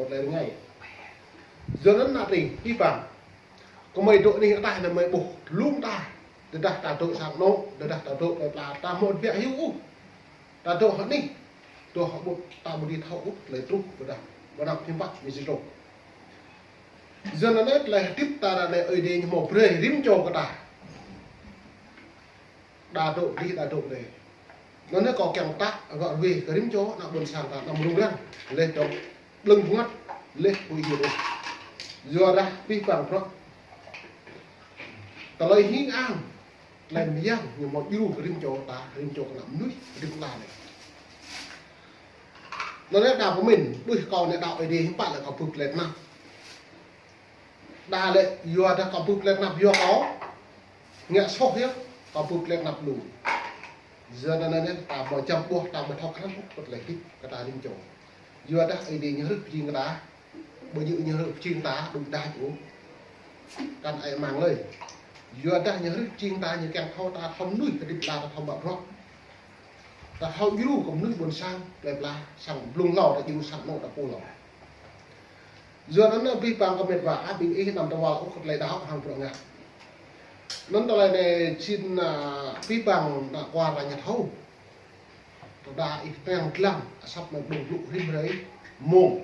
một lời ngay giờ nó là gì đi bằng có mấy đội này ta là mấy bộ luôn ta để đặt ta đội sang nô để đặt ta đội là ta một việc hữu ta đội họ đi tôi họ một ta một đi thâu lấy trúc và đặt thêm bắt như thế rồi giờ nó nói là tiếp ta là ở đây một rơi rim cho cái ta đa độ đi đa độ này nó có kèm tác gọi về cái rim cho nó buồn sàng ta nằm rung lên trong lưng ngắt lên bụi gì đây giờ ra vi phạm đó ta lấy hiến ăn làm gì nhưng một yêu cái rim cho ta rim cho nằm núi rim la này nó nói đạo của mình đôi còn này đạo ấy đi các bạn lại có phục lên nào đa lệ vừa đã có phục lên nạp vừa có nghệ sốc hết có phục lên nạp lù giờ nên ta bỏ chăm buộc ta bỏ thọc khăn một lại thích cái ta đi chỗ vừa đã ấy đi như hức chiên cái ta bởi như hức chiên ta đụng đa chỗ căn ai mang lên vừa đã như hức chiên ta như càng thâu ta không nuôi cái địch ta không bảo rõ ta hậu du cũng nước buồn sang đẹp là sang lùng lò ta chịu sang nộ ta cô lò giờ nó là vi phạm cái mệt vả bình ý nằm trong vào cũng lấy đá hàng phượng ngạc nó là này xin vi phạm là qua là nhà thâu đã ít đang làm sắp mà đủ lụ rim đấy mồm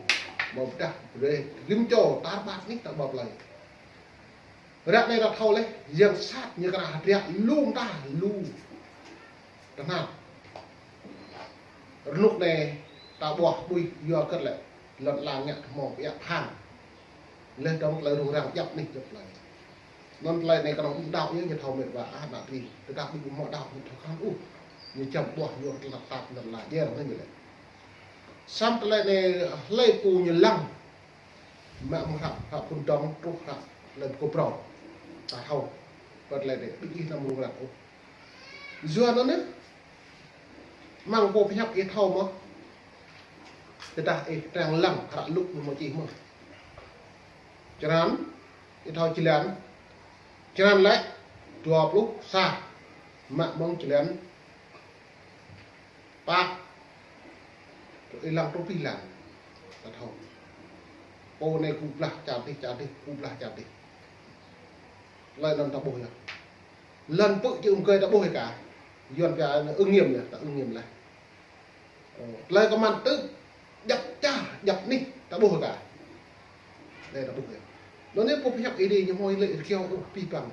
một đặc về rim cho ta bát nít ta bọc lại rác này là thâu lấy riêng sát như cái hạt rác luôn ta luôn chẳng hạn lúc này ta bỏ đuôi vừa cất lại lật là nhặt mỏ ép hàng lên trong lời đồng rằng dập này dập lại non lời này còn đạo như thầu mệt và đạo thì đạo bị mọi đạo như thầu khăn như chậm bỏ vô là tạp lật lại dễ là như vậy xong lời này lấy cù như lăng mẹ một học cùng trong trúc học lần cô pro ta thầu vật lời này bị nằm luôn là dưa nó nữa mang cô phải học cái thầu mà người ta đang lăng khả lúc một chỉ mà cho nên cái thầu chỉ lén cho nên lấy chùa lúc xa mạng mong chỉ lén ba rồi lăng trong phi làm là thầu cô này cũng là chào đi cũng là chào đi lại lần ta bồi lần tự chịu cười ta bồi cả dọn cả ứng nghiệm nhỉ ta ứng nghiệm lại lại có màn tự dập cha dập đi ta bồi cả đây là bồi nó nếu cô phải học ý đi nhưng mà lại kêu pi bằng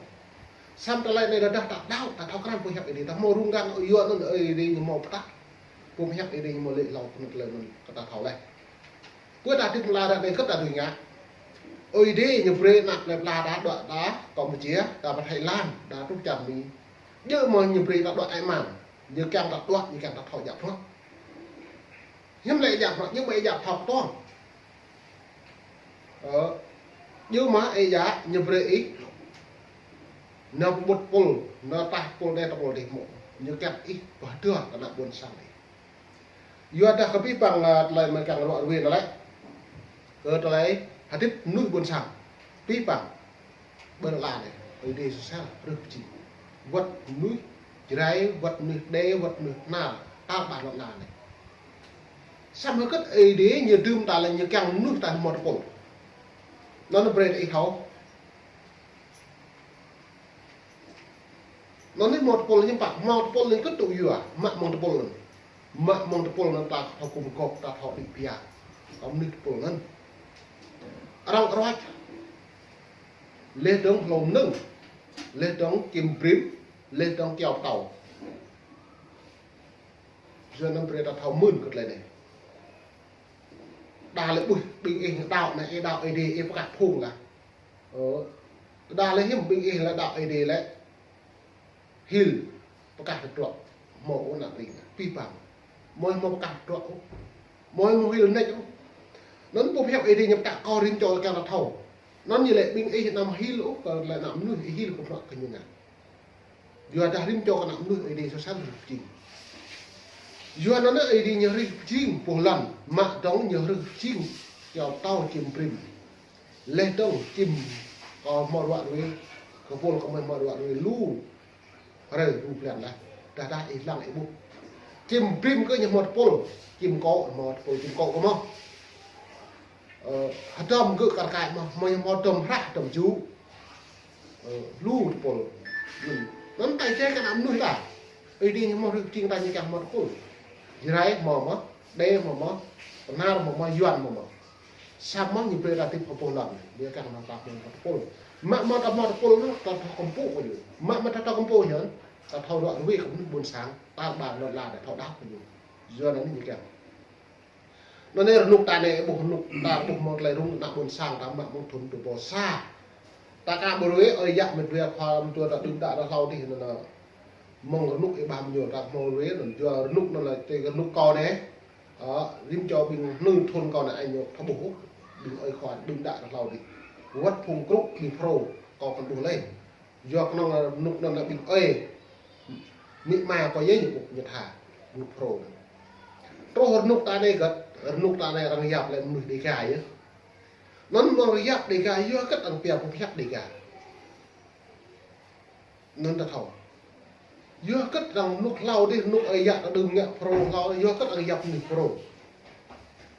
xong ta lại này là đặt đau ta thao cái học ý đi ta mua rung gan ở dọn nó ở đi nhưng mà tắt cô phải học ý đi nhưng mà lại lòng một lời mình ta thảo này cuối ta thích là đây cấp ta đuổi ngã ôi đi nhiều pre nặng là đá đoạn đá còn một chía ta bắt Thái Lan đá trúc chạm mình như mà nhiều pre đã đoạn ai mảng như càng đặt đoạn như càng đặt thảo dạp thôi nhưng lại dạp hoặc nhưng mà dạp thọc to như mà ai giá nhiều pre ít nó bột pol nó ta pol đây ta pol để một như càng ít và chưa là nặng buồn sang này giờ ta không biết bằng lại mà càng loại về nó đấy ở đây hạt tiếp nuôi buồn sang biết bằng bên là này ở đây sao được chỉ vật núi chỉ đấy vật núi đê vật núi nào ta bạn là này sao mà cất ấy đấy nhiều đương ta là nhiều càng nuôi ta một cổ nó bền ấy thấu nó lấy một cổ nhưng bạn một cổ lên cất tụ dừa mạng một cổ lên mạng một cổ lên ta thấu cùng cột ta thấu bị bia ông nước cổ lên rau rau lên trong lồng nưng lên trong kim prim lên trong kèo tàu giờ năm nay ta thầu mươn cực lại này đà lại bụi bình đạo này đạo ấy đi em gạt phùng là đà lấy hiểm bình là đạo ấy đi lại hill gạt được trộn mổ nặng đỉnh pi bằng môi môi gạt trộn môi hill này nó bố phép ấy đi nhập cả co riêng cho càng là thầu nó như lệ binh ấy nằm hi lỗ và lại nằm nuôi hi cũng hoặc cái như này vừa đã riêng cho cái nằm nuôi ấy đi cho sáng được chỉnh vừa nó ấy đi nhớ riêng chỉnh của lần mà đóng nhớ riêng chỉnh cho tao chìm prim lên đâu chìm có mọi đoạn với có vô có mọi đoạn với lu rồi lu liền là đã ít lặng ấy bu chìm prim cứ như một pol chìm có một pol chìm có không hạt trầm cứ cả cái mà mò trầm rác trầm chú lu pol nó tay chơi cái nào nuôi ta ấy đi nhưng mà được chiên tay như càng mà cool jirai mò đây mò nar mò yuan mò sama như bây giờ tìm popular dia càng nó tập mình pol mà tập pol nó tập công phu rồi mà tập công phu nhở tập thâu đoạn vi cũng buồn sáng ta bàn lọt là để thâu đáp rồi giờ nó như kiểu nó nên nụ ta này nụ ta buộc một lại rung nặng buồn sáng ta mặc một thùng từ bò xa ta cả bồi ơi dạ mình về khoa tôi đã đứng đã sau thì nó mong cái nụ cái bàn nhiều ta mong rồi nó giờ nụ nó là cái nụ co đấy đó riêng cho mình nương thôn con này anh nhiều thâu bổ đừng ơi khoa đứng đã sau thì vắt phùng cúc thì pro còn còn đủ lên do nó là nụ nó là bình ơi nị mà có giấy nhục nhật hà nụ pro rồi nụ ta đây gật nụ ta này đang dập lại nụ đi gài á nó dập đi gài do cất ăn bèo cũng dập đi gài nên ta thầu do cất rằng nụ lau đi nụ ấy dập đừng nghe pro lau do cất ăn dập nụ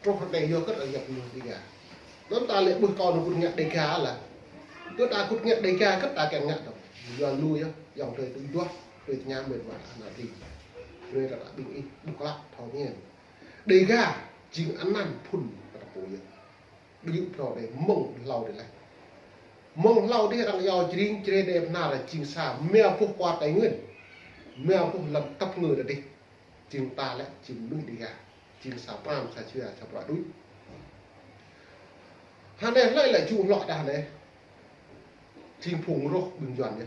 pro phần này do cất ăn dập nụ đi gài nó ta lại bực con nó cũng nghe đi gài là cứ ta cũng nghe đi gài cất ta càng nghe đâu do lui á dòng thời tự do về nhà mình và là gì rồi là bình yên bục lạ thao nhiên đề ga chính ăn năn phun và tập bồi bình pro để mông lau để lại mông lau đi rằng giàu chính chế đẹp nào là chính xa mèo phục qua tay nguyên mèo phục làm tập người là đi chính ta lại chính đuôi đề ga chính xa pram xa chưa xa loại đuôi hàng này lại chụp lọ đàn này chính phùng rô bình doan nhé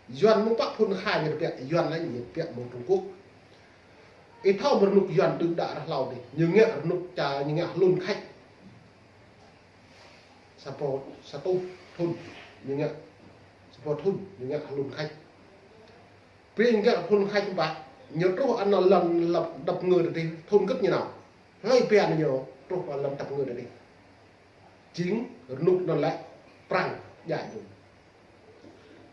doan muốn bắt phun khai người Việt doan là những Việt một Trung Quốc ít thao một nụ doan tự đã ra lâu đi nhưng nghe nụ trà nhưng nghe luôn khách sapo sato thun nhưng nghe sapo thun nhưng nghe luôn khách vì nghe phun khách bạn nhớ trâu ăn là lần lập đập người đi thun cất như nào ngay bèn nhiều trâu ăn lần đập người đi chính nụ nó lại prang giải dùng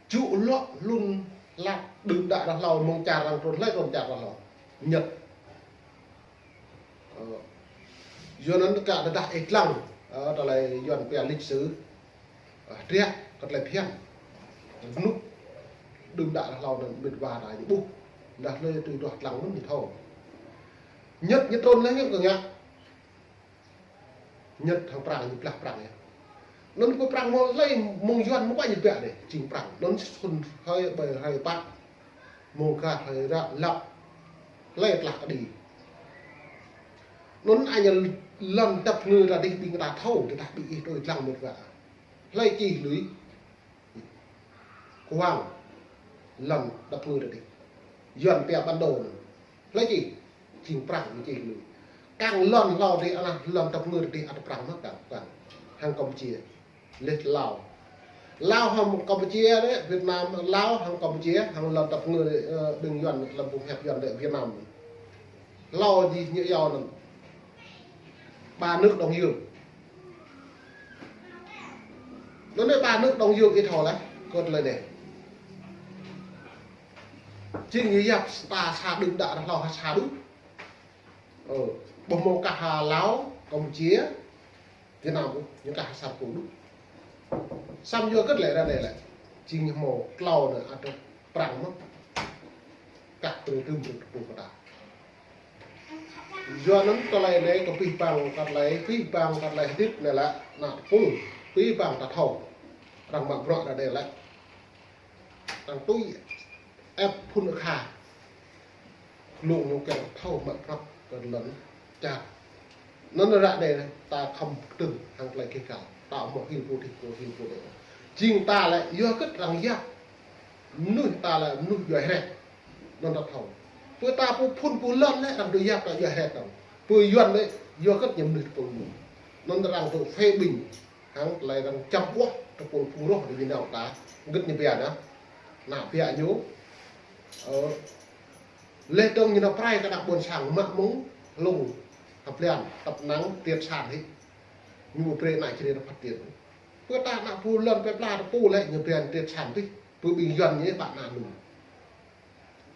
trụ lọ luôn là đừng đã đặt lò mong trà rằng trốn lấy còn trà đặt lò nhật do nó cả đã ít lòng đó là dọn về lịch sử triết còn lại phiền nút đừng đã đặt lò mình và lại những bút đặt lên từ đoạt lòng nó thì thôi nhất trôn lấy những người nhất thằng prang như lạc prang nó có prang nó lấy mông doan nó bao nhiêu bẹt này chỉnh prang nó xuân hơi bề hơi bát mông cả hơi ra lọc lấy lạc đi nó anh lần tập người là đi bị người ta thâu người ta bị đôi lăng một vả lấy chi lưới hoàng lần tập người là đi doan bẹt ban đầu lấy chi chỉnh prang như chi lưới càng lần lao đi anh lần tập người đi ăn prang nó càng hàng Campuchia lết Lào hàng Campuchia đấy Việt Nam Lào hàng Campuchia hàng lần tập người đừng dọn làm vùng hẹp dọn để Việt Nam Lào gì như giàu là ba nước đồng dương nó nói ba nước đồng dương cái thò đấy còn lời này chỉ như dập ta xa đừng đã là Lào xa đúng bông màu cả Lào Campuchia Việt Nam những cả sạp cổ đúng xong vô cất lệ ra đây lại chỉ như màu cloud này ăn prang nó cắt từ từ từ ta do nó có lại đấy có phi bằng cắt lại tiếp này là nạp phun phi bằng ta thầu rằng bằng rõ là đây lại rằng tôi ép phun được hà luồng những cái thầu mặn khắp gần lớn chặt nó ra đây này ta không từng hàng lại cái cả tạo một hình vô đấy chính ta lại do cất rằng giáp nuôi ta là nuôi giỏi hẹp nó đặt thầu với ta phun lên đấy làm đôi giáp là giỏi hẹp đâu vừa duyên đấy do cất nhầm được của mình nó rằng tôi phê bình hàng lại rằng chăm quá trong cuộc phun rốt để nào ta gất như bè đó nào bè nhú lên trong như nó prai cái đặc buồn sảng mặn múng lùng tập liền tập nắng tiệt sản thì như một pre này cho nên nó phát triển cứ ta đã phun lần cái la pu lại như pre tiệt sản đi tôi bị dần như bạn nào mình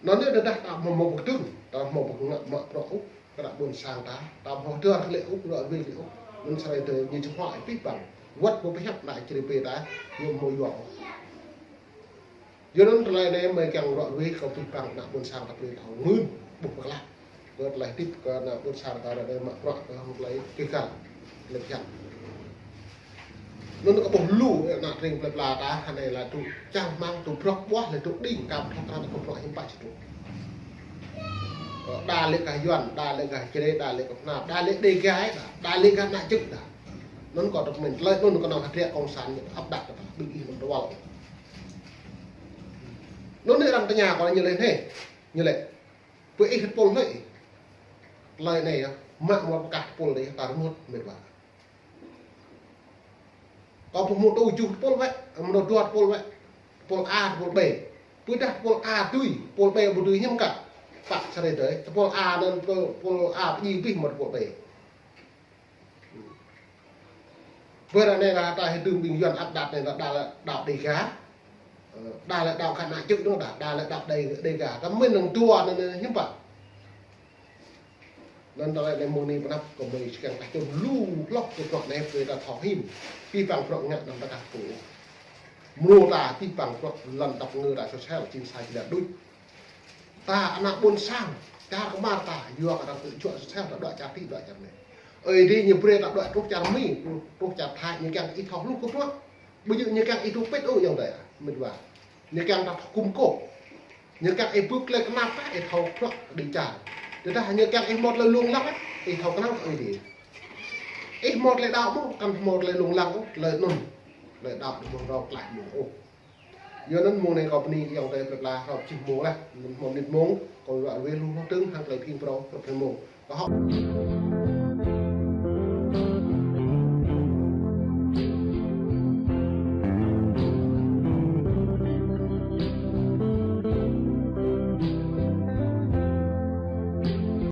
nó nên đặt một trứng ta một ngậm mỡ pro úc cái đặc buồn sang ta ta một trưa lệ úc rồi về lệ úc มันใส่เตยnhưเฉพาะไอ้ปิ๊บบังวัดพวกไปหักได้จะได้ไปได้ยมโมยอกย้อนอะไรเนี่ยเมื่อกี้เราดูเขาปิ๊บบังนักบนสร้างกับเรื่องเขามือบุกมาละเกิดอะไรติ๊บก็นักบนสร้างตาได้มาเพราะเขาอะไรกี่กันเล็กยันนั่นก็บอกลู่นักเรียนปลาตาอันนี้ละตุจ้างมังตุพรอกวะเลยตุดิ่งกับทางการตุพรอกหิมปะชิตุđa lên cái yuan đa lên cái chế đa lên cái nào đa lên đây cái đa lên cái nào chức đã nó còn được mình lấy nó còn hạt rẻ công sản áp đặt bình yên mình đâu nó nên làm cái nhà còn như thế này như vậy với ít pol vậy lời này mạng một cả pol đấy cả một mệt vả có một đôi chục pol vậy một đôi pol vậy pol A pol B với đặt pol A tùy pol B một đôi nhâm cả Pak sari tới, pol A nên pol A gì biết một bộ bể. Vừa là này là tại đường bình dân áp đặt này là đạo đầy cá, đà là đạo khả năng chịu đúng không? Đà là đạo đầy cả, cái mình đừng tua nên hiếm vậy. Nên tại này môn này bắt của mình càng phải cho lưu lóc của bọn này về là thọ hiểm, phi bằng bọn nhận nằm cả phủ, mua ta phi bằng bọn lần đọc ngư đã cho xe ở trên sai là đuôi. Ta anak pun sang, ta có ma ta, vừa cả tự chọn xem là đoạn trả thị đoạn trả này. Ơi đi nhiều bề đoạn trúc trả mi, trúc trả thai như càng ít học lúc có bây giờ như càng ít trúc pet ôอย่างไรmình bảo, như càng đặt cung cổ, như càng ít bước lên cái ma phát ít học đó đi trả, người ta như càng ít một lời luồng lắc ấy, ít học cái nào ơi đi, ít một lời đạo mốc, càng một lời luồng lắc lời nôn, lời đạo được một rau lại một ô. Doนั้นมงในกรณีอย่างไรแบบลาเราจิมโมละมันนิดมงก็ว่าเวลูน้องตึ้งทางไหลพิงโปรกับเพลงมงก็ฮอก